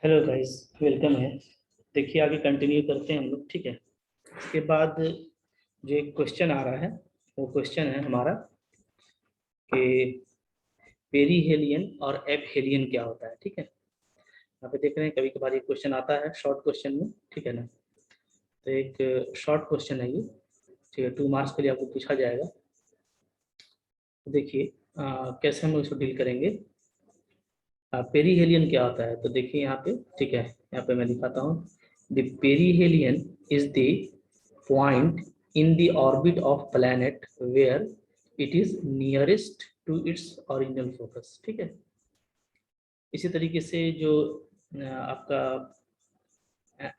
Hello guys, welcome है। देखिए आगे कंटिन्यू करते हैं हम लोग, ठीक है। इसके बाद जो एक क्वेश्चन आ रहा है वो क्वेश्चन है हमारा कि पेरीहेलियन और एपहेलियन क्या होता है, ठीक है। यहाँ पे देख रहे हैं कभी कभार ये क्वेश्चन आता है शॉर्ट क्वेश्चन में, ठीक है ना। तो एक शॉर्ट क्वेश्चन है ये, ठीक है। 2 मार्क्स के लिए आपको पूछा जाएगा। तो देखिए कैसे हम इसको डील करेंगे। पेरीहेलियन क्या होता है तो देखिए यहाँ पे, ठीक है। यहाँ पे मैं दिखाता हूँ। The perihelion is the point in the orbit of planet where it is nearest to its original focus, ठीक है। इसी तरीके से जो आपका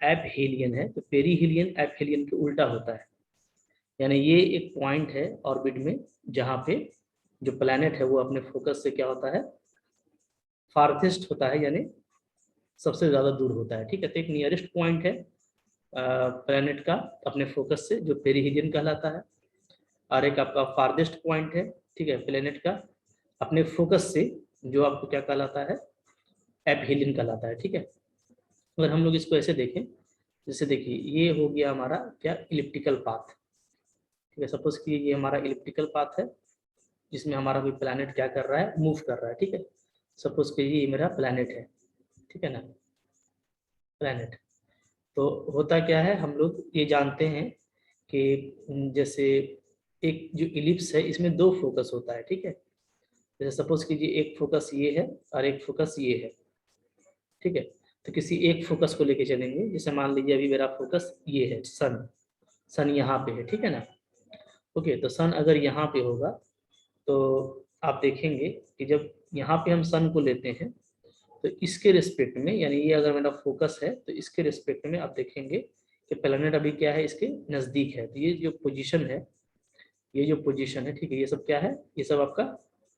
एपहेलियन है तो पेरीहेलियन एपहेलियन के उल्टा होता है। यानी ये एक पॉइंट है ऑर्बिट में जहाँ पे जो प्लैनेट है वो अपने फोकस से क्या होता है, फार्थेस्ट होता है, यानी सबसे ज़्यादा दूर होता है, ठीक है। तो एक नियरेस्ट पॉइंट है प्लैनेट का अपने फोकस से, जो पेरीहेलियन कहलाता है। और एक आपका फारदेस्ट पॉइंट है, ठीक है, प्लेनेट का अपने फोकस से, जो आपको क्या कहलाता है, एपहेलियन कहलाता है, ठीक है। अगर हम लोग इसको ऐसे देखें, जैसे देखिए ये हो गया हमारा क्या, इलिप्टिकल पाथ, ठीक है। सपोज कि ये हमारा इलिप्टिकल पाथ है जिसमें हमारा कोई प्लैनेट क्या कर रहा है, मूव कर रहा है, ठीक है। सपोज कि ये मेरा प्लैनेट है, ठीक है ना, प्लैनेट। तो होता क्या है, हम लोग ये जानते हैं कि जैसे एक जो इलिप्स है इसमें 2 फोकस होता है, ठीक है। जैसे सपोज कीजिए एक फोकस ये है और एक फोकस ये है, ठीक है। तो किसी एक फोकस को लेके चलेंगे, जैसे मान लीजिए अभी मेरा फोकस ये है, सन। सन यहाँ पे है, ठीक है ना। ओके, तो सन अगर यहाँ पे होगा तो आप देखेंगे कि जब यहाँ पे हम सन को लेते हैं तो इसके रिस्पेक्ट में, यानी ये अगर मेरा फोकस है तो इसके रिस्पेक्ट में आप देखेंगे कि प्लैनेट अभी क्या है, इसके नज़दीक है। तो ये जो पोजीशन है, ये जो पोजीशन है, ठीक है, ये सब क्या है, ये सब आपका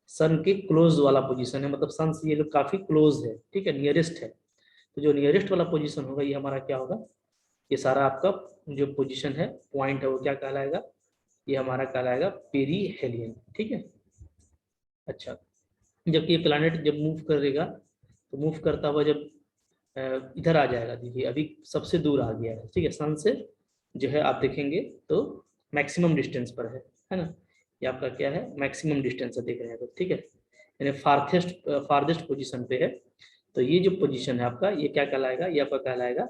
सन के क्लोज वाला पोजीशन है। मतलब सन से ये लोग काफी क्लोज है, ठीक है, नियरेस्ट है। तो जो नियरेस्ट वाला पोजीशन होगा ये हमारा क्या होगा, ये सारा आपका जो पोजीशन है, पॉइंट है, वो क्या कहलाएगा, ये हमारा कहलाएगा पेरीहेलियन, ठीक है। अच्छा, जबकि ये प्लैनेट जब मूव करेगा तो मूव करता हुआ जब इधर आ जाएगा, देखिए अभी सबसे दूर आ गया है, ठीक है, सन से जो है आप देखेंगे तो मैक्सिमम डिस्टेंस पर है ना। ये आपका क्या है, मैक्सिमम डिस्टेंस है, देख रहे हैं तो, ठीक है। यानी फारदेस्ट पोजीशन पे है। तो ये जो पोजीशन है आपका, ये क्या कहलाएगा, ये आपका कहलाएगा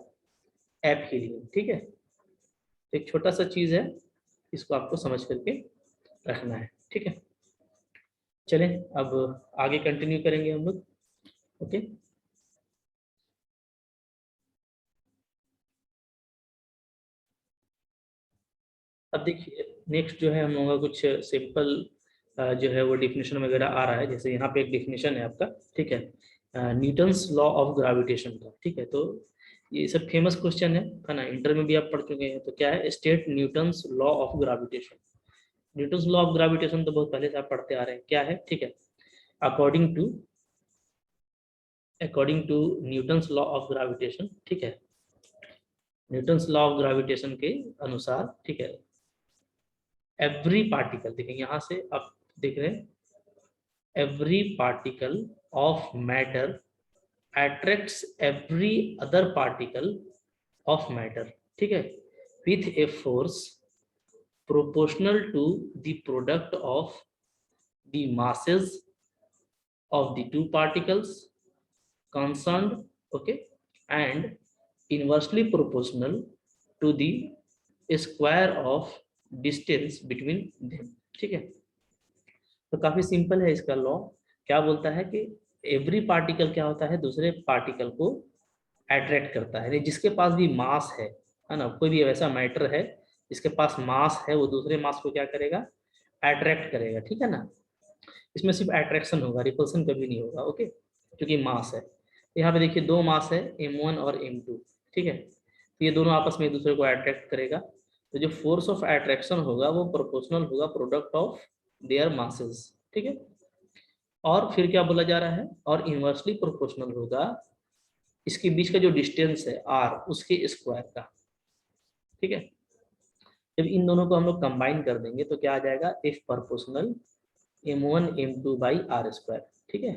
एपहेलियन, ठीक है। तो एक छोटा सा चीज है, इसको आपको समझ करके रखना है, ठीक है। चलें अब आगे कंटिन्यू करेंगे हम लोग, ओके। अब देखिए नेक्स्ट जो है हम लोगों का कुछ सिंपल जो है वो डिफिनेशन वगैरह आ रहा है। जैसे यहाँ पे एक डिफिनेशन है आपका, ठीक है, न्यूटन्स लॉ ऑफ ग्रेविटेशन का, ठीक है। तो ये सब फेमस क्वेश्चन है ना, इंटर में भी आप पढ़ चुके हैं। तो क्या है, state Newton's law of gravitation. Newton's law of gravitation तो बहुत पहले से आप पढ़ते आ रहे हैं, क्या है, ठीक है। According to Newton's law of gravitation, ठीक है, न्यूटन्स लॉ ऑफ ग्रेविटेशन के अनुसार, ठीक है, एवरी पार्टिकल, देखिए यहाँ से आप देख रहे हैं, every particle of matter attracts every other particle of matter, ठीक है, with a force proportional to the product of the masses of the two particles concerned, okay, and inversely proportional to the square of distance between them, ठीक है। तो काफी simple है इसका law. क्या बोलता है कि एवरी पार्टिकल क्या होता है, दूसरे पार्टिकल को अट्रैक्ट करता है। जिसके पास भी मास है ना, कोई भी वैसा मैटर है जिसके पास मास है, वो दूसरे मास को क्या करेगा, अट्रैक्ट करेगा, ठीक है ना। इसमें सिर्फ अट्रैक्शन होगा, रिपल्सन कभी नहीं होगा, ओके, क्योंकि मास है। यहाँ पे देखिए 2 मास है, m1 और m2, ठीक है। तो ये दोनों आपस में एक दूसरे को अट्रैक्ट करेगा। तो जो फोर्स ऑफ अट्रैक्शन होगा वो प्रोपोर्शनल होगा प्रोडक्ट ऑफ देयर मासेस, ठीक है। और फिर क्या बोला जा रहा है, और इनवर्सली प्रोपोर्शनल होगा इसके बीच का जो डिस्टेंस है r, उसके स्क्वायर का, ठीक है। जब इन दोनों को हम लोग कंबाइन कर देंगे तो क्या आ जाएगा, F proportional m1 m2 by r square, ठीक है।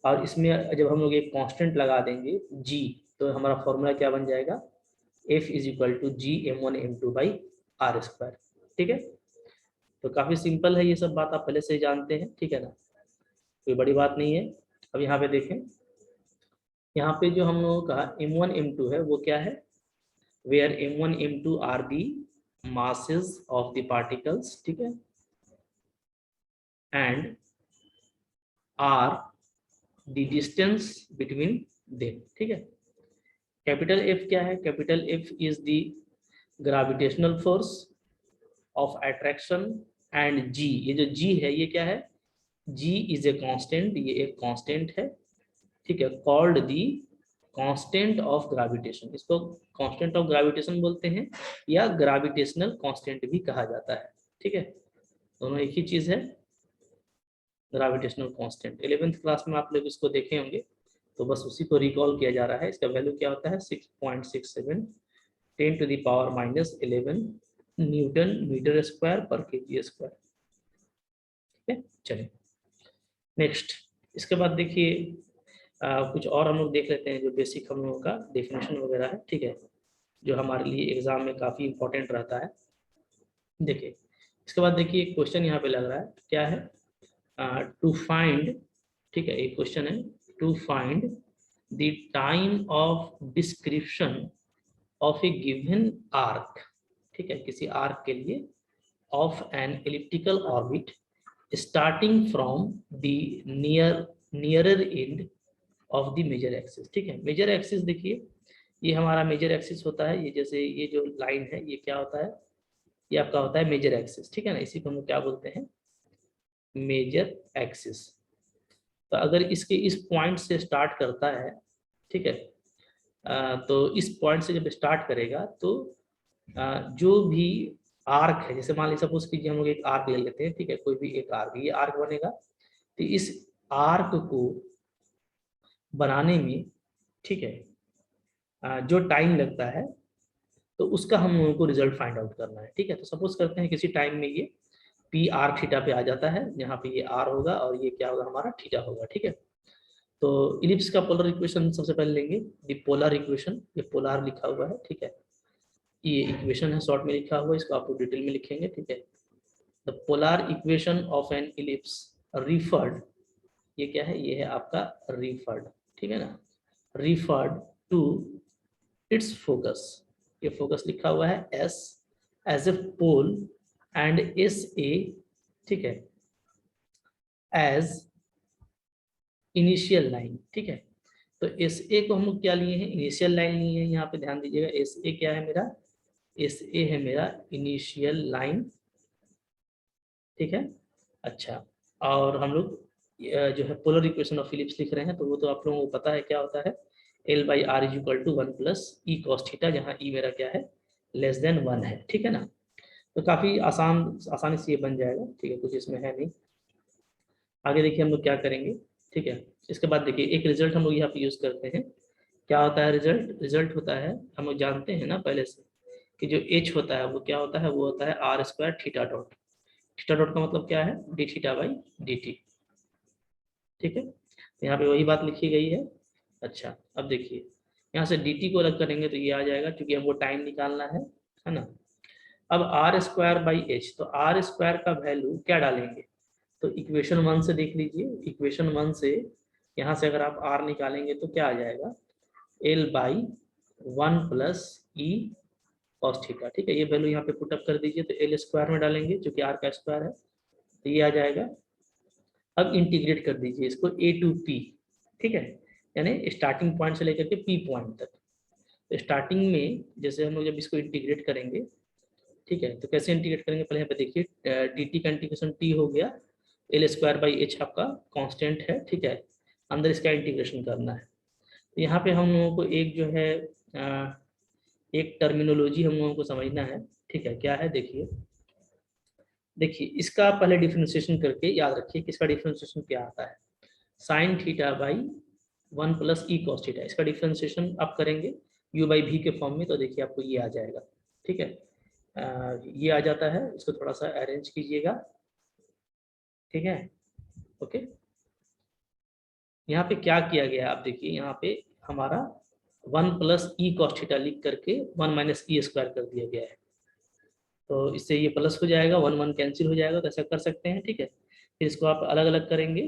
और इसमें जब हम लोग एक कांस्टेंट लगा देंगे g, तो हमारा फॉर्मूला क्या बन जाएगा, F is equal to G m1m2/r²। ठीक है, तो काफी सिंपल है, ये सब बात आप पहले से ही जानते हैं, ठीक है ना, कोई बड़ी बात नहीं है। अब यहाँ पे देखें, यहाँ पे जो हम लोगों का m1 m2 है वो क्या है, where m1 m2 are the masses of the particles, ठीक है, and r the distance between them, ठीक है। कैपिटल F क्या है, capital F is the gravitational force of attraction, and G, ये जो G है ये क्या है, G इज ए कांस्टेंट, ये एक कांस्टेंट है, ठीक है, called the constant of gravitation, इसको कांस्टेंट ऑफ ग्रेविटेशन बोलते हैं या ग्रेविटेशनल कांस्टेंट भी कहा जाता है, ठीक है, दोनों एक ही चीज है, ग्रेविटेशनल कांस्टेंट। 11th क्लास में आप लोग इसको देखे होंगे, तो बस उसी को रिकॉल किया जा रहा है। इसका वैल्यू क्या होता है, 6.67 10⁻11 न्यूटन मीटर स्क्वायर पर केजी स्क्वायर, ठीक है। चलिए नेक्स्ट, इसके बाद देखिए कुछ और हम लोग देख लेते हैं जो बेसिक हम लोगों का डेफिनेशन वगैरह है, ठीक है, जो हमारे लिए एग्जाम में काफ़ी इंपॉर्टेंट रहता है। देखिए इसके बाद देखिए क्वेश्चन यहाँ पे लग रहा है, क्या है, टू फाइंड, ठीक है, एक क्वेश्चन है, to find the time of description of a given arc, ठीक है, किसी आर्क के लिए, of an elliptical orbit starting from the nearer end of the major axis, ठीक है। मेजर एक्सिस देखिए, ये हमारा मेजर एक्सिस होता है, ये जैसे ये जो लाइन है ये क्या होता है, ये आपका होता है मेजर एक्सिस, ठीक है ना, इसी को हम लोग क्या बोलते हैं, मेजर एक्सिस। तो अगर इसके इस पॉइंट से स्टार्ट करता है, ठीक है, तो इस पॉइंट से जब स्टार्ट करेगा तो जो भी आर्क है, जैसे मान लीजिए सपोज कीजिए हम लोग एक आर्क ले लेते हैं, ठीक है, कोई भी एक आर्क, ये आर्क बनेगा, तो इस आर्क को बनाने में, ठीक है, जो टाइम लगता है तो उसका हम लोगों को रिजल्ट फाइंड आउट करना है, ठीक है। तो सपोज करते हैं किसी टाइम में ये पी आर थीटा पे आ जाता है, यहाँ पे ये आर होगा और ये क्या होगा, हमारा थीटा होगा, ठीक है। तो इलिप्स का पोलर इक्वेशन सबसे पहले लेंगे, द पोलर इक्वेशन, ये पोलर लिखा हुआ है, ठीक है, ये इक्वेशन है, शॉर्ट में लिखा हुआ है, इसको आप लोग डिटेल में लिखेंगे, ठीक है। The polar equation of N ellipse referred, ये क्या है, ये है आपका रिफर्ड, ठीक है ना, रिफर्ड टू इट्स फोकस, ये फोकस लिखा हुआ है S as a pole and S A, ठीक है, एज इनिशियल लाइन, ठीक है। तो एस ए को हम लोग क्या लिए हैं, इनिशियल लाइन लिए हैं, यहाँ पे ध्यान दीजिएगा, एस ए क्या है मेरा, एस ए है मेरा इनिशियल लाइन, ठीक है। अच्छा, और हम लोग जो है पोलर इक्वेशन ऑफ फिलिप्स लिख रहे हैं, तो वो तो आप लोगों को पता है क्या होता है, L/R is equal to 1 plus e cos theta, जहाँ ई मेरा क्या है, लेस देन 1 है, ठीक है ना। तो काफ़ी आसानी से ये बन जाएगा, ठीक है, कुछ इसमें है नहीं। आगे देखिए हम लोग क्या करेंगे, ठीक है। इसके बाद देखिए एक रिजल्ट हम लोग यहाँ पे यूज़ करते हैं, क्या होता है रिजल्ट, रिजल्ट होता है, हम लोग जानते हैं ना पहले से कि जो एच होता है वो क्या होता है, वो होता है R² theta dot, theta dot का मतलब क्या है, D theta by d T, ठीक है, तो यहाँ पे वही बात लिखी गई है। अच्छा, अब देखिए यहाँ से डी टी को अलग करेंगे तो ये आ जाएगा, क्योंकि हमको टाइम निकालना है ना। अब R² बाई एच, तो R² का वैल्यू क्या डालेंगे, तो इक्वेशन 1 से देख लीजिए, इक्वेशन 1 से यहाँ से अगर आप R निकालेंगे तो क्या आ जाएगा, L/1 plus e cos theta, ठीक है, ये वैल्यू यहाँ पे पुटअप कर दीजिए, तो L² में डालेंगे जो कि R का स्क्वायर है, तो ये आ जाएगा। अब इंटीग्रेट कर दीजिए इसको A टू P, ठीक है, यानी स्टार्टिंग पॉइंट से लेकर के P पॉइंट तक। तो स्टार्टिंग में जैसे हम लोग जब इसको इंटीग्रेट करेंगे, ठीक है, तो कैसे इंटीग्रेट करेंगे, पहले यहाँ पे देखिए डी टी का इंटीग्रेशन टी हो गया, L² बाई एच आपका कांस्टेंट है, ठीक है, अंदर इसका इंटीग्रेशन करना है। तो यहाँ पे हम लोगों को एक जो है एक टर्मिनोलॉजी हम लोगों को समझना है, ठीक है, क्या है, देखिए देखिए इसका पहले डिफ्रेंशिएशन करके याद रखिए कि इसका डिफ्रेंशिएशन क्या आता है, sine theta by 1 plus e cos theta, इसका डिफ्रेंशिएशन आप करेंगे u बाई वी के फॉर्म में, तो देखिए आपको ये आ जाएगा, ठीक है, ये आ जाता है, इसको थोड़ा सा अरेंज कीजिएगा, ठीक है, ओके। यहाँ पे क्या किया गया आप देखिए, यहाँ पे हमारा 1 प्लस ई कॉस थीटा लिख करके 1 माइनस ई स्क्वायर कर दिया गया है। तो इससे ये प्लस हो जाएगा, 1 1 कैंसिल हो जाएगा, तो ऐसा कर सकते हैं, ठीक है। फिर इसको आप अलग अलग करेंगे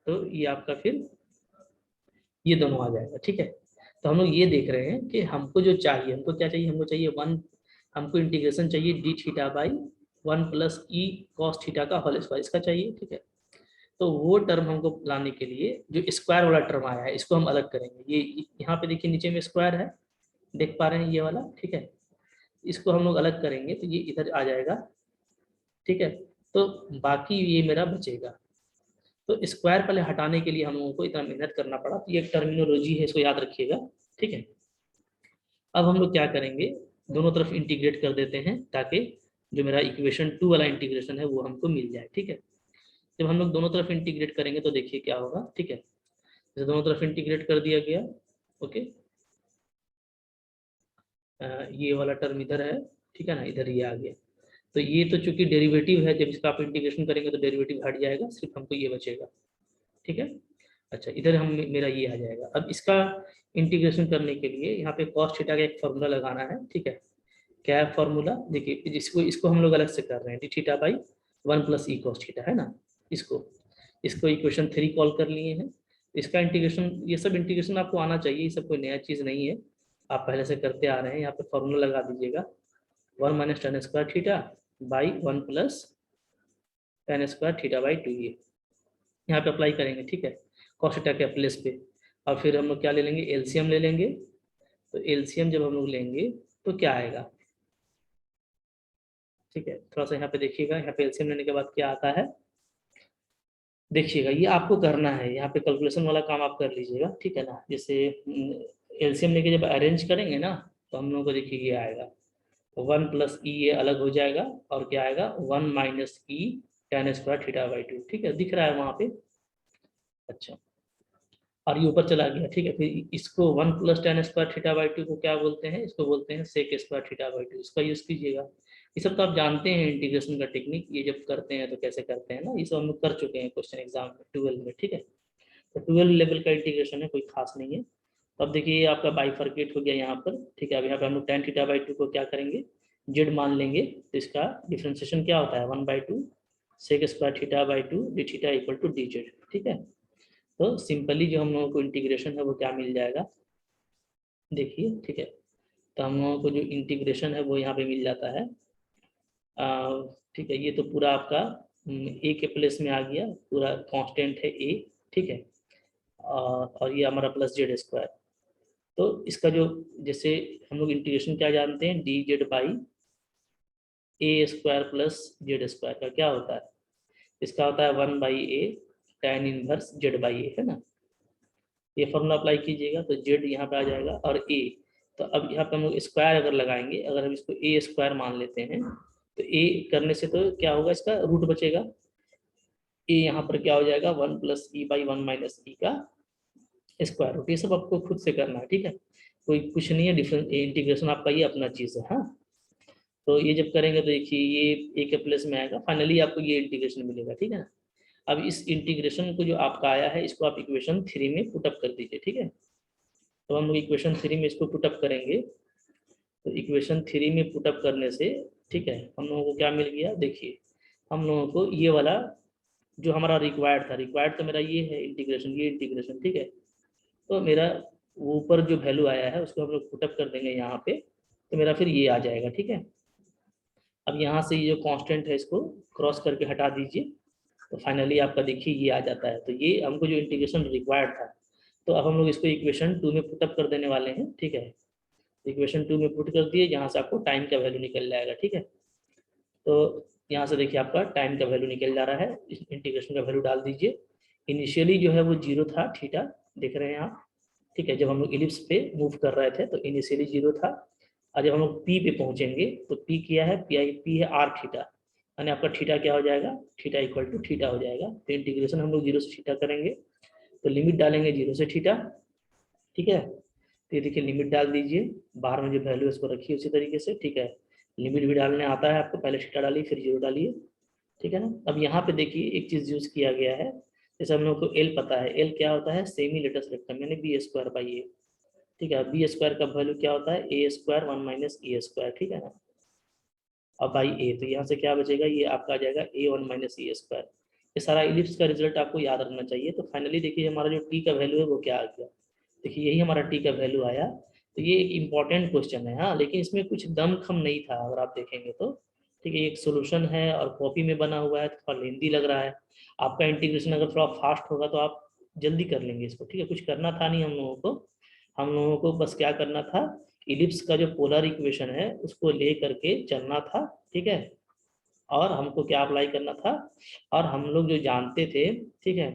तो ये आपका फिर ये दोनों आ जाएगा, ठीक है। तो हम लोग ये देख रहे हैं कि हमको जो चाहिए, हमको क्या चाहिए, हमको चाहिए 1, हमको इंटीग्रेशन चाहिए D theta by 1 plus e cos theta का होल स्क्वायर, इसका चाहिए, ठीक है। तो वो टर्म हमको लाने के लिए जो स्क्वायर वाला टर्म आया है इसको हम अलग करेंगे। ये यहाँ पे देखिए नीचे में स्क्वायर है, देख पा रहे हैं ये वाला, ठीक है। इसको हम लोग अलग करेंगे तो ये इधर आ जाएगा, ठीक है। तो बाकी ये मेरा बचेगा। तो स्क्वायर पहले हटाने के लिए हम लोगों को इतना मेहनत करना पड़ा, तो ये एक टर्मिनोलॉजी है, इसको याद रखिएगा, ठीक है। अब हम लोग क्या करेंगे, दोनों तरफ इंटीग्रेट कर देते हैं ताकि जो मेरा इक्वेशन 2 वाला इंटीग्रेशन है वो हमको मिल जाए, ठीक है। जब हम लोग दोनों तरफ इंटीग्रेट करेंगे तो देखिए क्या होगा, ठीक है। जैसे दोनों तरफ इंटीग्रेट कर दिया गया, ओके। ये वाला टर्म इधर है, ठीक है ना, इधर ये आ गया। तो ये तो चूंकि डेरिवेटिव है, जब इसका आप इंटीग्रेशन करेंगे तो डेरिवेटिव हट जाएगा, सिर्फ हमको ये बचेगा, ठीक है। अच्छा, इधर हम मेरा ये आ जाएगा। अब इसका इंटीग्रेशन करने के लिए यहाँ पे कॉस थीटा का एक फॉर्मूला लगाना है, ठीक है। क्या है फॉर्मूला, देखिए जिसको इसको हम लोग अलग से कर रहे हैं, D theta by 1 plus e cos theta है ना, इसको इसको इक्वेशन 3 कॉल कर लिए हैं। इसका इंटीग्रेशन, ये सब इंटीग्रेशन आपको आना चाहिए, ये सब कोई नया चीज़ नहीं है, आप पहले से करते आ रहे हैं। यहाँ पे फॉर्मूला लगा दीजिएगा 1 minus ten square theta by 1 plus ten square theta by 2, ये यहाँ पे अप्लाई करेंगे, ठीक है, कॉस थीटा के प्लेस पे। और फिर हम लोग क्या ले लेंगे, एलसीएम ले लेंगे। तो एलसीएम जब हम लोग लेंगे तो क्या आएगा, ठीक है। थोड़ा सा यहाँ पे देखिएगा, यहाँ पे एलसीएम लेने के बाद क्या आता है, देखिएगा ये आपको करना है, यहाँ पे कैलकुलेशन वाला काम आप कर लीजिएगा, ठीक है ना। जैसे एलसीएम लेके जब अरेंज करेंगे ना तो हम लोगों को देखिए ये आएगा 1 प्लस ई, ये अलग हो जाएगा, और क्या आएगा 1 minus E ten square theta by 2, ठीक है, दिख रहा है वहाँ पे। अच्छा, और ये ऊपर चला गया, ठीक है। फिर इसको 1 plus ten square theta by 2 को क्या बोलते हैं, इसको बोलते हैं सेक स्क्वायर थीटा बाई 2, इसका यूज़ कीजिएगा। ये सब तो आप जानते हैं इंटीग्रेशन का टेक्निक, ये जब करते हैं तो कैसे करते हैं ना, ये सब हम लोग कर चुके हैं क्वेश्चन एग्जाम में 12 में, ठीक है। तो 12 लेवल का इंटीग्रेशन है, कोई खास नहीं है। तो अब देखिए ये आपका बाइफर्केट हो गया यहाँ पर, ठीक है। अब यहाँ पे हम लोग टेन थीटा बाई 2 को क्या करेंगे, जेड मान लेंगे, तो इसका डिफ्रेंसिएशन क्या होता है 1/2 sec square theta by 2 d theta equal to d z, ठीक है। तो सिंपली जो हम लोगों को इंटीग्रेशन है वो क्या मिल जाएगा, देखिए, ठीक है। तो हम लोगों को जो इंटीग्रेशन है वो यहाँ पे मिल जाता है, ठीक है। ये तो पूरा आपका ए के प्लेस में आ गया, पूरा कांस्टेंट है ए, ठीक है। और ये हमारा प्लस जेड स्क्वायर। तो इसका जो, जैसे हम लोग इंटीग्रेशन क्या जानते हैं, d z by a square plus z square का क्या होता है, इसका होता है 1/a tan inverse z by a, है ना। ये फॉर्मूला अप्लाई कीजिएगा तो जेड यहाँ पे आ जाएगा, और ए, तो अब यहाँ पे हम लोग स्क्वायर अगर लगाएंगे, अगर हम इसको ए स्क्वायर मान लेते हैं तो ए करने से तो क्या होगा, इसका रूट बचेगा, ए यहाँ पर क्या हो जाएगा 1 प्लस ई बाई 1 माइनस ई का स्क्वायर रूट। ये सब आपको खुद से करना है, ठीक है, कोई कुछ नहीं है, डिफरेंस इंटीग्रेशन आपका ये अपना चीज़ है, हाँ। तो ये जब करेंगे तो देखिए ये ए के प्लस में आएगा, फाइनली आपको ये इंटीग्रेशन मिलेगा, ठीक है ना। अब इस इंटीग्रेशन को जो आपका आया है इसको आप इक्वेशन 3 में पुटअप कर दीजिए, ठीक है। तो हम लोग इक्वेशन 3 में इसको पुटअप करेंगे, तो इक्वेशन 3 में पुटअप करने से, ठीक है, हम लोगों को क्या मिल गया, देखिए हम लोगों को ये वाला जो हमारा रिक्वायर्ड था, रिक्वायर्ड तो मेरा ये है इंटीग्रेशन, ये इंटीग्रेशन, ठीक है। तो मेरा ऊपर जो वैल्यू आया है उसको हम लोग पुटअप कर देंगे यहाँ पे, तो मेरा फिर ये आ जाएगा, ठीक है। अब यहाँ से ये जो कांस्टेंट है इसको क्रॉस करके हटा दीजिए, तो फाइनली आपका देखिए ये आ जाता है। तो ये हमको जो इंटीग्रेशन रिक्वायर्ड था, तो अब हम लोग इसको इक्वेशन 2 में पुटअप कर देने वाले हैं, ठीक है। इक्वेशन 2 में पुट कर दिए, जहाँ से आपको टाइम का वैल्यू निकल जाएगा, ठीक है। तो यहाँ से देखिए आपका टाइम का वैल्यू निकल जा रहा है, इस इंटीग्रेशन का वैल्यू डाल दीजिए। इनिशियली जो है वो 0 था, थीटा देख रहे हैं आप, ठीक है। जब हम लोग इलिप्स पे मूव कर रहे थे तो इनिशियली 0 था, और जब हम लोग पी पे पहुंचेंगे तो पी क्या है, पी है आर थीटा, यानी आपका थीटा क्या हो जाएगा, थीटा इक्वल टू थीटा हो जाएगा। तो इंटीग्रेशन हम लोग 0 से थीटा करेंगे, तो लिमिट डालेंगे 0 से थीटा, ठीक है। तो ये देखिए लिमिट डाल दीजिए, बाहर में जो वैल्यू है उसको रखिए उसी तरीके से, ठीक है। लिमिट भी डालने आता है आपको, पहले थीटा डालिए फिर 0 डालिए, ठीक है ना। अब यहाँ पे देखिए एक चीज़ यूज़ किया गया है, जैसे हम लोग को एल पता है, एल क्या होता है, सेमी लेटस रेक्टम यानी बी स्क्वायर बाई ए। ठीक है, बी स्क्वायर का वैल्यू क्या होता है, ए स्क्वायर 1 माइनस ई स्क्वायर। ठीक है ना, अब बाई ए, तो यहाँ से क्या बचेगा, ये आपका आ जाएगा ए 1 माइनस ई स्क्वायर। ये सारा इलिप्स का रिजल्ट आपको याद रखना चाहिए। तो फाइनली देखिए हमारा जो टी का वैल्यू है वो क्या आ गया, देखिए यही हमारा टी का वैल्यू आया। तो ये एक इम्पॉर्टेंट क्वेश्चन है, हाँ, लेकिन इसमें कुछ दम खम नहीं था अगर आप देखेंगे तो। ठीक है, एक सोल्यूशन है और कॉपी में बना हुआ है, तो थोड़ा लेंदी लग रहा है। आपका इंटीग्रेशन अगर थोड़ा फास्ट होगा तो आप जल्दी कर लेंगे इसको। ठीक है, कुछ करना था नहीं हम लोगों को, हम लोगों को बस क्या करना था, इलिप्स का जो पोलर इक्वेशन है उसको ले करके चलना था। ठीक है, और हमको क्या अप्लाई करना था, और हम लोग जो जानते थे, ठीक है,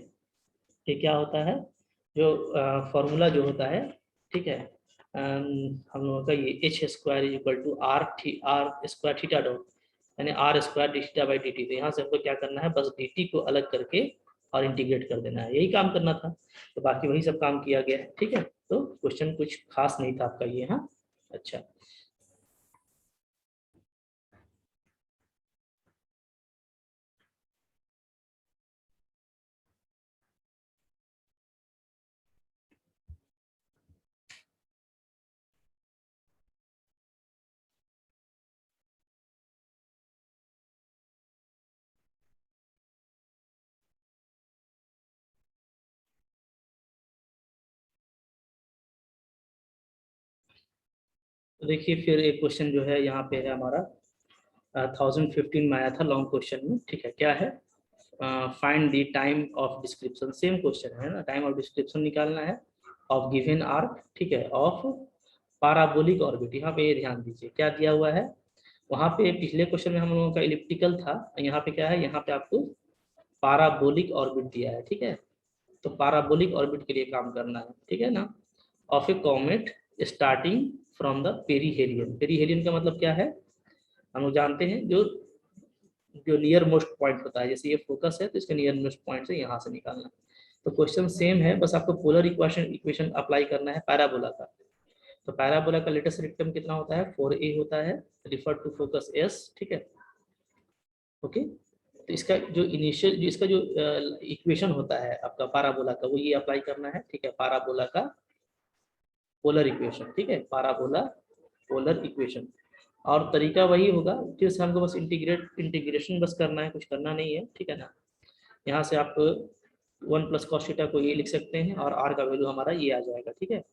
ये क्या होता है, जो फॉर्मूला जो होता है, ठीक है, हम लोगों का ये h square is equal to r square theta dot, यानी r square d theta by d t. तो यहाँ से हमको क्या करना है, बस डी टी को अलग करके और इंटीग्रेट कर देना है, यही काम करना था। तो बाकी वही सब काम किया गया है। ठीक है, तो क्वेश्चन कुछ खास नहीं था आपका ये, हाँ। अच्छा, तो देखिए फिर एक क्वेश्चन जो है यहाँ पे है हमारा 1015 में आया था लॉन्ग क्वेश्चन में। ठीक है, क्या है, find the time of description, same question है ना, टाइम ऑफ डिस्क्रिप्शन निकालना है ऑफ गिवन आर्क। ठीक है, ऑफ पाराबोलिक ऑर्बिट। यहाँ पे ध्यान दीजिए क्या दिया हुआ है, वहाँ पे पिछले क्वेश्चन में हम लोगों का इलिप्टिकल था, यहाँ पे क्या है, यहाँ पे आपको पाराबोलिक ऑर्बिट दिया है। ठीक है, तो पाराबोलिक ऑर्बिट के लिए काम करना है। ठीक है ना, of A comet starting from the perihelion. Perihelion का मतलब क्या है, हम लोग जानते हैं, जो जो नियर मोस्ट पॉइंट होता है, जैसे ये फोकस है तो इसके नियर मोस्ट पॉइंट से यहाँ से निकालना है। तो क्वेश्चन सेम है, बस आपको पोलर इक्वेशन इक्वेशन अप्लाई करना है पैराबोला का। तो पैराबोला का लेटेस्ट रेक्टम कितना होता है, 4a होता है, रिफर टू फोकस एस। ठीक है, ओके। तो इसका जो इनिशियल जो इसका जो इक्वेशन होता है आपका पैराबोला का, वो ये अप्लाई करना है। ठीक है, पैराबोला का पोलर इक्वेशन। ठीक है, पैराबोला पोलर इक्वेशन, और तरीका वही होगा, फिर से हमको बस इंटीग्रेशन बस करना है, कुछ करना नहीं है। ठीक है ना, यहाँ से आप 1 प्लस कॉस थीटा को ये लिख सकते हैं और आर का वैल्यू हमारा ये आ जाएगा। ठीक है,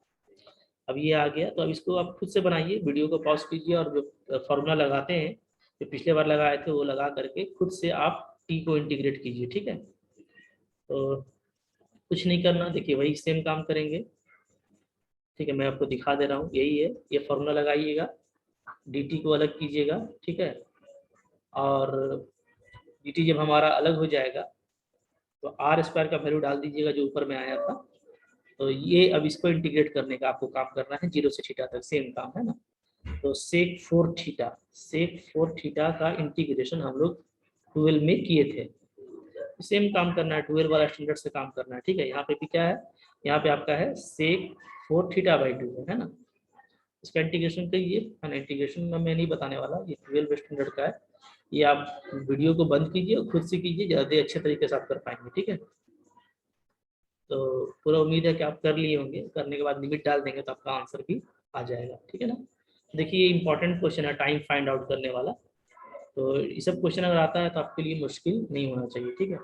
अब ये आ गया, तो अब इसको आप खुद से बनाइए, वीडियो को पॉज कीजिए और जो फॉर्मूला लगाते हैं, जो पिछले बार लगाए थे वो लगा करके खुद से आप टी को इंटीग्रेट कीजिए। ठीक है, तो कुछ नहीं करना, देखिए वही सेम काम करेंगे। ठीक है, मैं आपको दिखा दे रहा हूँ, यही है, ये फॉर्मूला लगाइएगा, डी टी को अलग कीजिएगा। ठीक है, और डी टी जब हमारा अलग हो जाएगा तो आर स्क्वायर का वैल्यू डाल दीजिएगा जो ऊपर में आया था। तो ये अब इसको इंटीग्रेट करने का आपको काम करना है, 0 से थीटा तक सेम काम है ना। तो सेक 4 थीटा का इंटीग्रेशन हम लोग 12 में किए थे, सेम काम करना है, 12 वाला स्टैंडर्ड से काम करना है। ठीक है, यहाँ पे भी क्या है, यहाँ पे आपका है sec 4 थीटा/2 है ना, इसका इंटीग्रेशन करिए है ना। इंटीग्रेशन में मैं नहीं बताने वाला, ये 12 स्टैंडर्ड का है, ये आप वीडियो को बंद कीजिए और खुद से कीजिए, ज़्यादा अच्छे तरीके से आप कर पाएंगे। ठीक है, तो पूरा उम्मीद है कि आप कर लिए होंगे, करने के बाद लिमिट डाल देंगे तो आपका आंसर भी आ जाएगा। ठीक है ना, देखिए ये इंपॉर्टेंट क्वेश्चन है, टाइम फाइंड आउट करने वाला। तो ये सब क्वेश्चन अगर आता है तो आपके लिए मुश्किल नहीं होना चाहिए। ठीक है,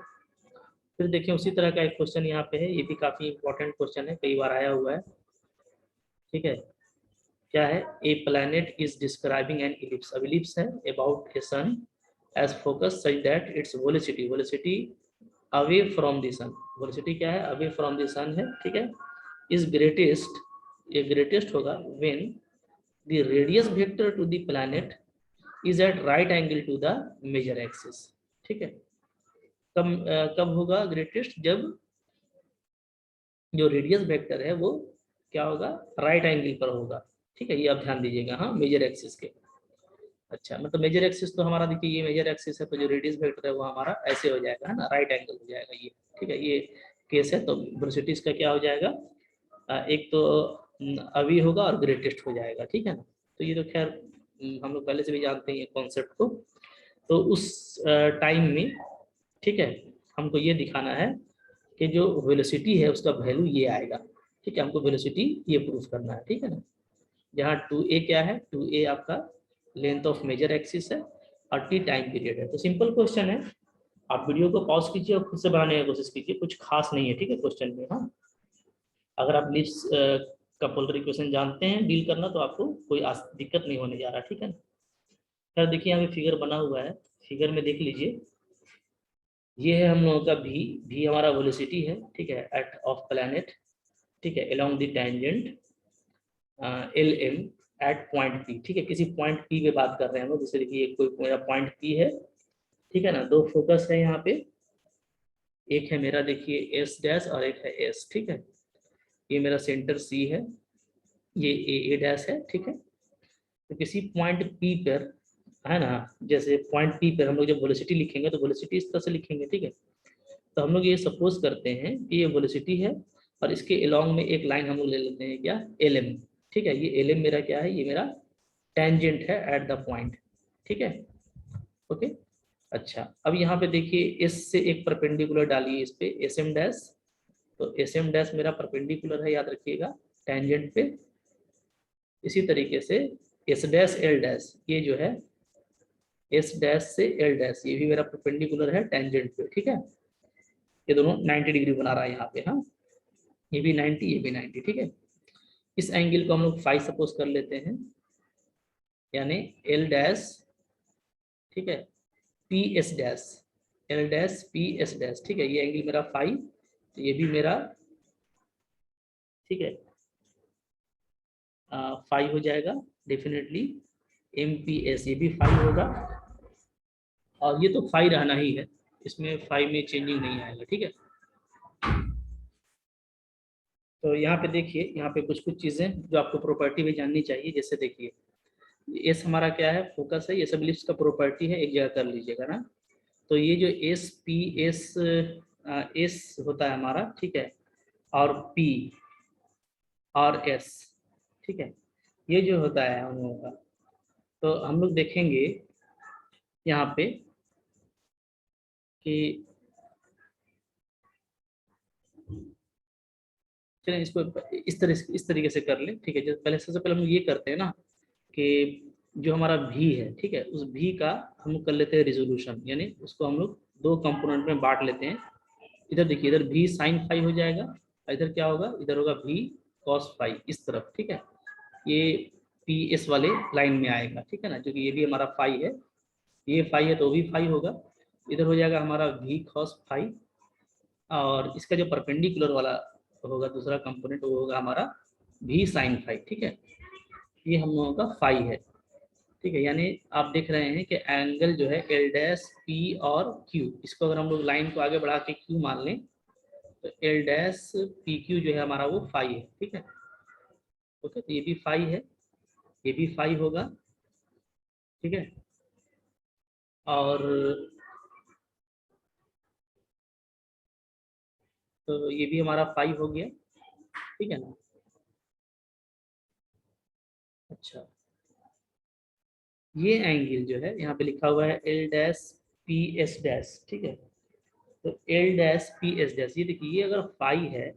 फिर देखिए उसी तरह का एक क्वेश्चन यहाँ पे है, ये भी काफ़ी इंपॉर्टेंट क्वेश्चन है, कई बार आया हुआ है। ठीक है, क्या है, a planet is describing an ellipse, अब इलिप्स है about a sun as focus such that its velocity away from the sun, velocity क्या है, अवे फ्रॉम द सन है। ठीक है, इज ग्रेटेस्ट, ये ग्रेटेस्ट होगा when the radius vector to the planet is at right angle to the major axis. ठीक है, कब होगा ग्रेटेस्ट, जब जो रेडियस वेक्टर है वो क्या होगा, राइट एंगल पर होगा। ठीक है, ये आप ध्यान दीजिएगा, हाँ, मेजर एक्सिस के। अच्छा, मतलब मेजर एक्सिस तो हमारा देखिए ये मेजर एक्सिस है, तो जो रेडियस वेक्टर है वो हमारा ऐसे हो जाएगा है ना, राइट एंगल हो जाएगा ये। ठीक है, ये केस है, तो वेलोसिटीज का क्या हो जाएगा, एक तो अवी होगा और ग्रेटेस्ट हो जाएगा। ठीक है ना, तो ये तो खैर हम लोग पहले से भी जानते हैं ये कॉन्सेप्ट को। तो उस टाइम में, ठीक है, हमको ये दिखाना है कि जो वेलोसिटी है उसका वैल्यू ये आएगा, ठीक है। हमको वेलोसिटी ये प्रूफ करना है, ठीक है ना। जहाँ 2a क्या है, 2a आपका लेंथ ऑफ मेजर एक्सिस है और t टाइम पीरियड है। तो सिंपल क्वेश्चन है, आप वीडियो को पॉज कीजिए और खुद से बनाने की कोशिश कीजिए, कुछ खास नहीं है, ठीक है क्वेश्चन में। हाँ, अगर आप लिप्स का पोलर इक्वेशन जानते हैं डील करना तो आपको कोई दिक्कत नहीं होने जा रहा, ठीक है ना। सर देखिए यहाँ पे फिगर बना हुआ है, फिगर में देख लीजिए, ये है हम लोगों का भी हमारा वेलोसिटी है, ठीक है, एट ऑफ प्लैनेट, ठीक है, along the tangent L M at point P, ठीक है। किसी पॉइंट पी पे बात कर रहे हैं हम लोग, जैसे देखिए कोई मेरा पॉइंट पी है, ठीक है ना। दो फोकस है यहाँ पे, एक है मेरा देखिए एस डैश और एक है एस, ठीक है। ये मेरा सेंटर सी है, ये ए डैश है, ठीक है। तो किसी पॉइंट पी पर, है ना, जैसे पॉइंट पी पर हम लोग जब वेलोसिटी लिखेंगे तो वेलोसिटी इस तरह से लिखेंगे, ठीक है। तो हम लोग ये सपोज करते हैं कि ये वेलोसिटी है और इसके अलोंग में एक लाइन हम लोग ले लेते हैं क्या, एल एम, ठीक है। ये एल एम मेरा क्या है, ये मेरा टेंजेंट है एट द पॉइंट, ठीक है, ओके। अच्छा, अब यहाँ पे देखिए एस से एक परपेंडिकुलर डालिए इस पे, एस एम डैश। तो एस एम डैश मेरा परपेंडिकुलर है, याद रखिएगा, टेंजेंट पे। इसी तरीके से एस डैश एल डैश, ये जो है एस डैश से एल डैश, ये भी मेरा परपेंडिकुलर है टेंजेंट पे, ठीक है। ये दोनों 90 डिग्री बना रहा है यहाँ पे। हाँ, ये भी 90, ये भी 90, ठीक है। इस एंगल को हम लोग फाई सपोज कर लेते हैं, यानी एल डैश, ठीक है, P S dash, L dash P S dash, ठीक है। ये एंगल मेरा फाई, तो ये भी मेरा, ठीक है, फाई हो जाएगा डेफिनेटली। एम पी एस, ये भी फाई होगा, और ये तो फाई रहना ही है, इसमें फाई में चेंजिंग नहीं आएगा, ठीक है। तो यहाँ पे देखिए, यहाँ पे कुछ कुछ चीज़ें जो आपको प्रॉपर्टी में जाननी चाहिए, जैसे देखिए एस हमारा क्या है, फोकस है, ये सब लिप्स का प्रॉपर्टी है, एक जगह कर लीजिएगा ना। तो ये जो एस पी एस एस होता है हमारा, ठीक है, और पी और एस, ठीक है, ये जो होता है हम लोगों का, तो हम लोग देखेंगे यहाँ पे कि, चलिए इसको इस तरीके से कर लें, ठीक है। जैसे पहले, सबसे पहले हम लोग ये करते हैं ना कि जो हमारा भी है, ठीक है, उस भी का हम लोग कर लेते हैं रिजोल्यूशन, यानी उसको हम लोग दो कंपोनेंट में बांट लेते हैं। इधर देखिए, इधर भी साइन फाई हो जाएगा, और इधर क्या होगा, इधर होगा भी कॉस फाई, इस तरफ, ठीक है। ये पी एस वाले लाइन में आएगा, ठीक है ना, क्योंकि ये भी हमारा फाई है, ये फाई है तो भी फाई होगा। इधर हो जाएगा हमारा भी कॉस फाई, और इसका जो परपेंडिकुलर वाला होगा दूसरा कंपोनेंट, वो होगा हमारा भी साइन फाई, ठीक है। ये हम लोगों का फाई है, ठीक है। यानी आप देख रहे हैं कि एंगल जो है एल डैश पी और क्यू, इसको अगर हम लोग लाइन को आगे बढ़ा के क्यू मान लें, तो एल डैश पी क्यू जो है हमारा वो फाई है, ठीक है, ओके। तो ये भी फाई है, ये भी फाई होगा, ठीक है। और तो ये भी हमारा फाई हो गया, ठीक है ना। अच्छा, ये एंगल जो है यहाँ पे लिखा हुआ है L dash P S dash, ठीक है। तो L dash P S dash, ये देखिए, ये अगर फाई है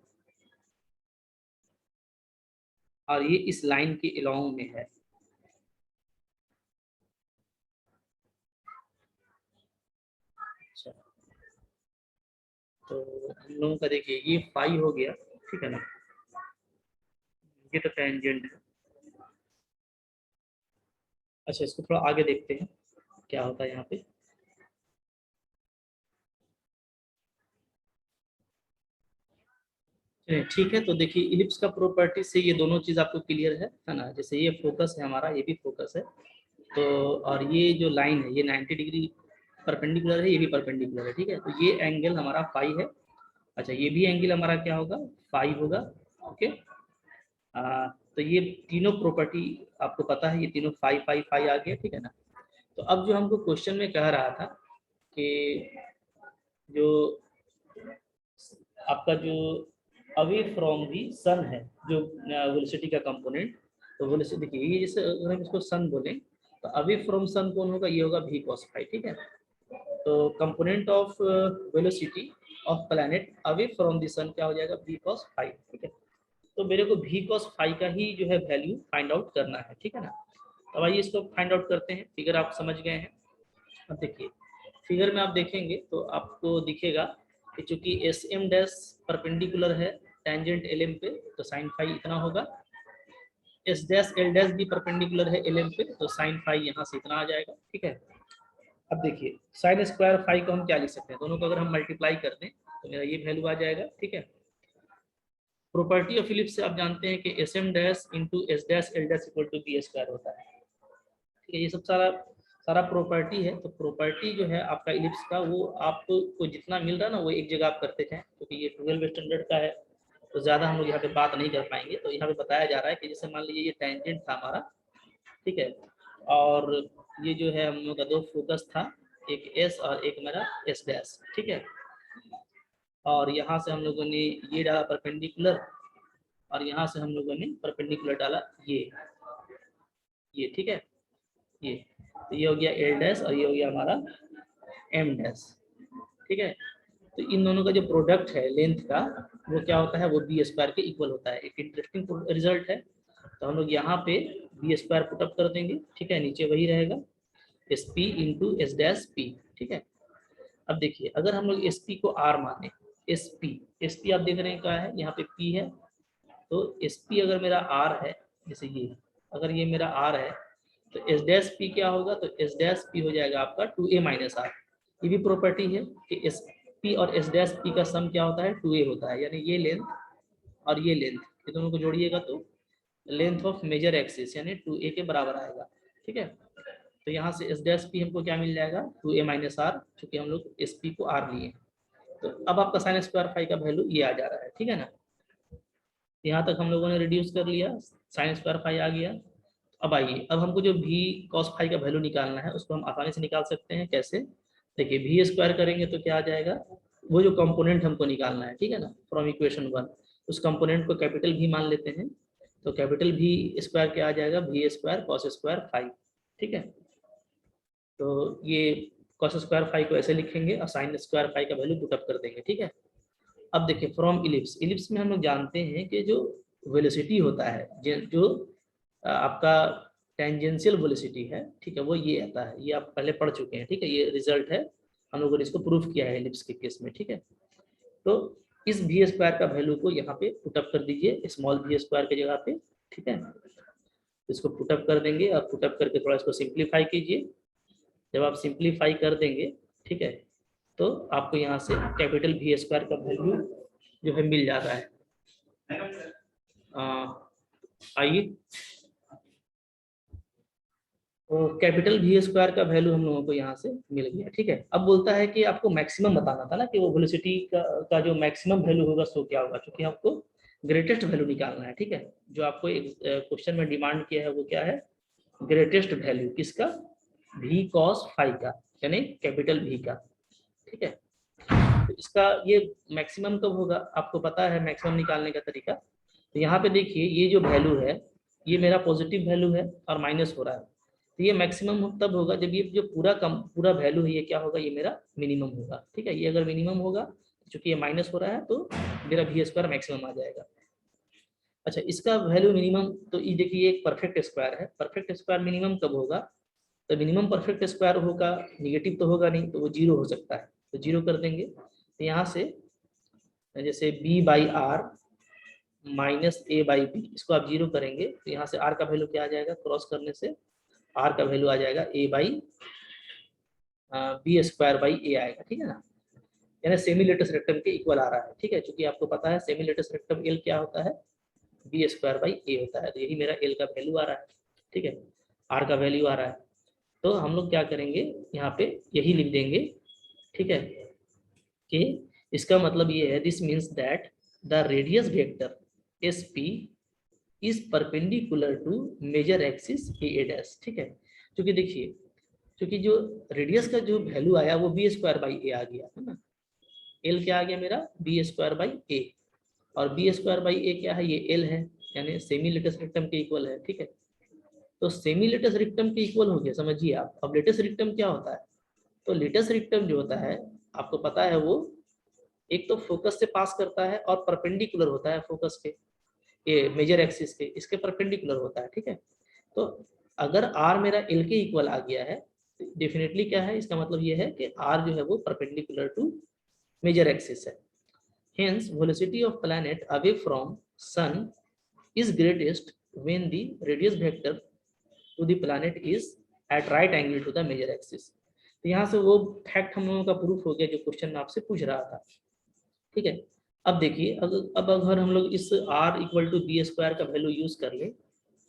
और ये इस लाइन के अलोंग में है, अच्छा, तो हम लोगों का देखिए ये फाई हो गया, ठीक है ना, ये तो टेंजेंट है। अच्छा, इसको थोड़ा आगे देखते हैं क्या होता है यहाँ पे। चलिए ठीक है, तो देखिए इलिप्स का प्रॉपर्टी से ये दोनों चीज़ आपको क्लियर है ना। जैसे ये फोकस है हमारा, ये भी फोकस है, तो और ये जो लाइन है ये 90 डिग्री परपेंडिकुलर है, ये भी परपेंडिकुलर है, ठीक है। तो ये एंगल हमारा फाई है। अच्छा, ये भी एंगल हमारा क्या होगा, फाई होगा, ओके। तो ये तीनों प्रॉपर्टी आपको पता है, ये तीनों फाई फाई फाई आ गया, ठीक है ना। तो अब जो हमको क्वेश्चन में कह रहा था कि जो आपका जो अवे फ्रॉम दी सन है, जो वेलोसिटी का कंपोनेंट, तो वेलोसिटी देखिए, ये जैसे अगर हम इसको सन बोलें, तो अवे फ्रॉम सन कौन होगा, ये होगा भी कॉस फाई, ठीक है। तो component of velocity of planet away from the sun क्या हो जाएगा, v cos phi। ठीक है, तो मेरे को v cos phi का ही जो है वैल्यू फाइंड आउट करना है। ठीक है ना, अब आइए इसको फाइंड आउट करते हैं। फिगर आप समझ गए हैं। अब देखिए फिगर में आप देखेंगे तो आपको दिखेगा कि चूंकि एस एम डैश परपेंडिकुलर है टेंजेंट एल एम पे, तो साइन फाई इतना होगा। एस डैश एल डैश भी परपेंडिकुलर है एल एम पे, तो साइन फाई यहाँ से इतना आ जाएगा। ठीक है, अब देखिए साइन स्क्वायर फाई को हम क्या लिख सकते हैं, दोनों को अगर हम मल्टीप्लाई कर दें तो मेरा ये वैल्यू आ जाएगा। ठीक है, प्रॉपर्टी ऑफ इलिप्स से आप जानते हैं कि S M dash into S dash L dash equal to b square होता है। ठीक है, ये सब सारा सारा प्रॉपर्टी है। तो प्रॉपर्टी जो है आपका इलिप्स का, वो आपको जितना मिल रहा है ना वो एक जगह आप करते जाएं, क्योंकि ये 12 स्टैंडर्ड का है तो ज़्यादा हम लोग यहाँ पे बात नहीं कर पाएंगे। तो यहाँ पे बताया जा रहा है कि जैसे मान लीजिए ये टेंजेंट था हमारा, ठीक है, और ये जो है हम लोग का दो फोकस था, एक एस और एक मेरा एस डैश। ठीक है, और यहाँ से हम लोगों ने ये डाला परपेंडिकुलर, और यहाँ से हम लोगों ने परपेंडिकुलर डाला ये। ठीक है, ये तो ये हो गया एल डैश और ये हो गया हमारा एम डैश। ठीक है, तो इन दोनों का जो प्रोडक्ट है लेंथ का वो क्या होता है, वो बी स्क्वायर के इक्वल होता है। एक इंटरेस्टिंग रिजल्ट है। तो हम लोग यहाँ पे बी स्क्वायर पुटअप कर देंगे। ठीक है, नीचे वही रहेगा S P into S dash P. ठीक है, अब देखिए अगर हम लोग एस पी को आर माने, एस पी आप देख रहे हैं क्या है, यहाँ पे पी है, तो एस पी अगर मेरा आर है, जैसे ये अगर ये मेरा आर है, तो एस डैश पी क्या होगा, तो एस डैश पी हो जाएगा आपका 2a माइनस आर। ये भी प्रॉपर्टी है कि एस पी और एस डैश पी का सम क्या होता है, 2a होता है। यानी ये लेंथ और ये लेंथ, ये दोनों को जोड़िएगा तो लेंथ ऑफ मेजर एक्सिस यानी 2a के बराबर आएगा। ठीक है, तो यहाँ से एस डैश पी हमको क्या मिल जाएगा, 2a माइनस आर, चूँकि हम लोग एस पी को आर लिए। तो अब आपका साइन स्क्वायर फाई का वैल्यू ये आ जा रहा है। ठीक है ना, यहाँ तक हम लोगों ने रिड्यूस कर लिया, साइन स्क्वायर फाई आ गया। अब आइए, अब हमको जो भी कॉस फाई का वैल्यू निकालना है उसको हम आसानी से निकाल सकते हैं। कैसे, देखिए भी स्क्वायर करेंगे तो क्या आ जाएगा, वो जो कंपोनेंट हमको निकालना है, ठीक है ना, फ्रॉम इक्वेशन 1, उस कंपोनेंट को कैपिटल भी मान लेते हैं। तो कैपिटल भी स्क्वायर क्या आ जाएगा, भी स्क्वायर कॉस स्क्वायर फाई। ठीक है, तो ये कॉस स्क्वायर फाई को ऐसे लिखेंगे और साइन स्क्वायर फाई का वैल्यू पुटअप कर देंगे। ठीक है, अब देखिए फ्रॉम इलिप्स में हम लोग जानते हैं कि जो वेलोसिटी होता है, जो आपका टेंजेंशियल वेलोसिटी है, ठीक है, वो ये आता है। ये आप पहले पढ़ चुके हैं। ठीक है, ये रिजल्ट है, हम लोगों ने इसको प्रूफ किया है इलिप्स के केस में। ठीक है, तो इस भी स्क्वायर का वैल्यू को यहाँ पे पुटअप कर दीजिए स्मॉल भी स्क्वायर की जगह पे। ठीक है, इसको पुटअप कर देंगे और पुटअप करके थोड़ा इसको सिंप्लीफाई कीजिए। जब आप सिंप्लीफाई कर देंगे, ठीक है, तो आपको यहाँ से कैपिटल भी स्क्वायर का वैल्यू जो है मिल जाता है। आइए, तो कैपिटल भी स्क्वायर का वैल्यू हम लोगों को यहाँ से मिल गया। ठीक है, अब बोलता है कि आपको मैक्सिमम बताना था ना, कि वो वेलोसिटी का जो मैक्सिमम वैल्यू होगा सो क्या होगा, क्योंकि आपको ग्रेटेस्ट वैल्यू निकालना है। ठीक है, जो आपको एक क्वेश्चन में डिमांड किया है वो क्या है, ग्रेटेस्ट वैल्यू किसका, भी कॉस फाई का, यानी कैपिटल भी का। ठीक है, तो इसका ये मैक्सिमम कब होगा, आपको पता है मैक्सिमम निकालने का तरीका। तो यहाँ पे देखिए ये जो वैल्यू है ये मेरा पॉजिटिव वैल्यू है और माइनस हो रहा है। तो ये मैक्सिमम तब होगा जब ये जो पूरा वैल्यू है ये क्या होगा, ये मेरा मिनिमम होगा। ठीक है, ये अगर मिनिमम होगा, चूंकि ये माइनस हो रहा है तो मेरा भी स्क्वायर मैक्सिमम आ जाएगा। अच्छा, इसका वैल्यू मिनिमम, तो ये देखिए एक परफेक्ट स्क्वायर है, परफेक्ट स्क्वायर मिनिमम कब होगा, तो मिनिमम परफेक्ट स्क्वायर होगा, निगेटिव तो होगा नहीं, तो वो जीरो हो सकता है, तो जीरो कर देंगे। तो यहाँ से जैसे b by r minus a by b, इसको आप जीरो करेंगे तो यहाँ से आर का वैल्यू क्या आ जाएगा, क्रॉस करने से आर का वैल्यू आ जाएगा ए बाई बी स्क्वायर बाई ए आएगा। ठीक है ना, यानी सेमी लेटस रेक्टम के इक्वल आ रहा है। ठीक है, क्योंकि आपको पता है सेमी लेटस रेक्टम एल क्या होता है, बी स्क्वायर बाई ए होता है। तो यही मेरा एल का वैल्यू आ रहा है। ठीक है, आर का वैल्यू आ रहा है, तो हम लोग क्या करेंगे यहाँ पे यही लिख देंगे। ठीक है, कि इसका मतलब ये है, this means that the radius vector S P is perpendicular to major axis A dash. ठीक है, क्योंकि देखिए, क्योंकि जो रेडियस का जो वैल्यू आया वो बी स्क्वायर बाई ए आ गया है ना, एल क्या आ गया मेरा, बी स्क्वायर बाई ए, और बी स्क्वायर बाई ए क्या है, ये एल है, यानी सेमी लेटस रेक्टम के इक्वल है। ठीक है, तो सेमी लेटस रेक्टम के इक्वल हो गया, समझिए आप। अब लेटस रेक्टम क्या होता है, तो लेटस रेक्टम जो होता है आपको पता है वो एक तो फोकस से पास करता है और परपेंडिकुलर होता है फोकस के, ये मेजर एक्सिस के इसके परपेंडिकुलर होता है, ठीक है। तो अगर आर मेरा एल के इक्वल आ गया है, डेफिनेटली क्या है इसका मतलब ये है कि आर जो है वो परपेंडिकुलर टू मेजर एक्सिस है। Hence, velocity of planet away from sun is greatest when the radius vector to the planet is at right angle to the major axis। तो यहाँ से वो फैक्ट हम लोगों का प्रूफ हो गया जो क्वेश्चन आपसे पूछ रहा था, ठीक है। अब देखिए अब अगर हम लोग इस r equal to b square का वैल्यू यूज कर ले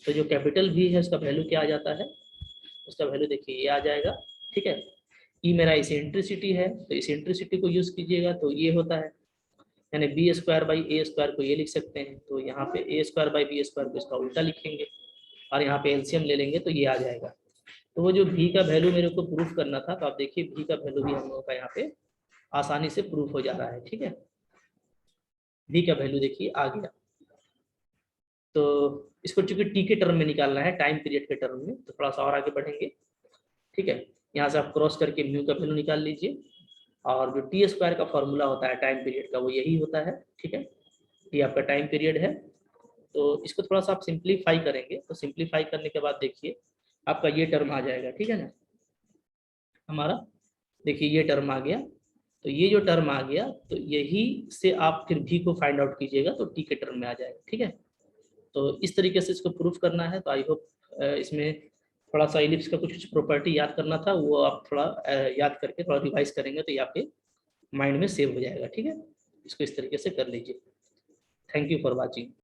तो जो कैपिटल V है उसका वैल्यू क्या आ जाता है, उसका वैल्यू देखिए ये आ जाएगा, ठीक है। ई मेरा इसेंट्रिसिटी है तो इसेंट्रिसिटी को यूज कीजिएगा तो ये होता है, यानी b square by a square को ये लिख सकते हैं, तो यहाँ पे a square by b square को इसका उल्टा लिखेंगे और यहाँ पे एलसीएम ले लेंगे तो ये आ जाएगा। तो वो जो भी का वैल्यू मेरे को प्रूफ करना था, तो आप देखिए भी का वैल्यू भी हम लोगों का यहाँ पे आसानी से प्रूफ हो जा रहा है, ठीक है। भी का वैल्यू देखिए आ गया। तो इसको चूंकि टी के टर्म में निकालना है, टाइम पीरियड के टर्म में, तो थोड़ा सा और आगे बढ़ेंगे, ठीक है। यहाँ से आप क्रॉस करके म्यू का वैल्यू निकाल लीजिए और जो टी स्क्वायर का फॉर्मूला होता है टाइम पीरियड का वो यही होता है, ठीक है। ये आपका टाइम पीरियड है। तो इसको थोड़ा सा आप सिंप्लीफाई करेंगे, तो सिंप्लीफाई करने के बाद देखिए आपका ये टर्म आ जाएगा, ठीक है ना हमारा। देखिए ये टर्म आ गया, तो ये जो टर्म आ गया तो यही से आप फिर भी को फाइंड आउट कीजिएगा तो टी के टर्म में आ जाएगा, ठीक है। तो इस तरीके से इसको प्रूफ करना है। तो आई होप इसमें थोड़ा सा इलिप्स का कुछ प्रॉपर्टी याद करना था वो आप थोड़ा याद करके थोड़ा रिवाइज करेंगे तो ये आपके माइंड में सेव हो जाएगा, ठीक है। इसको इस तरीके से कर लीजिए। Thank you for watching.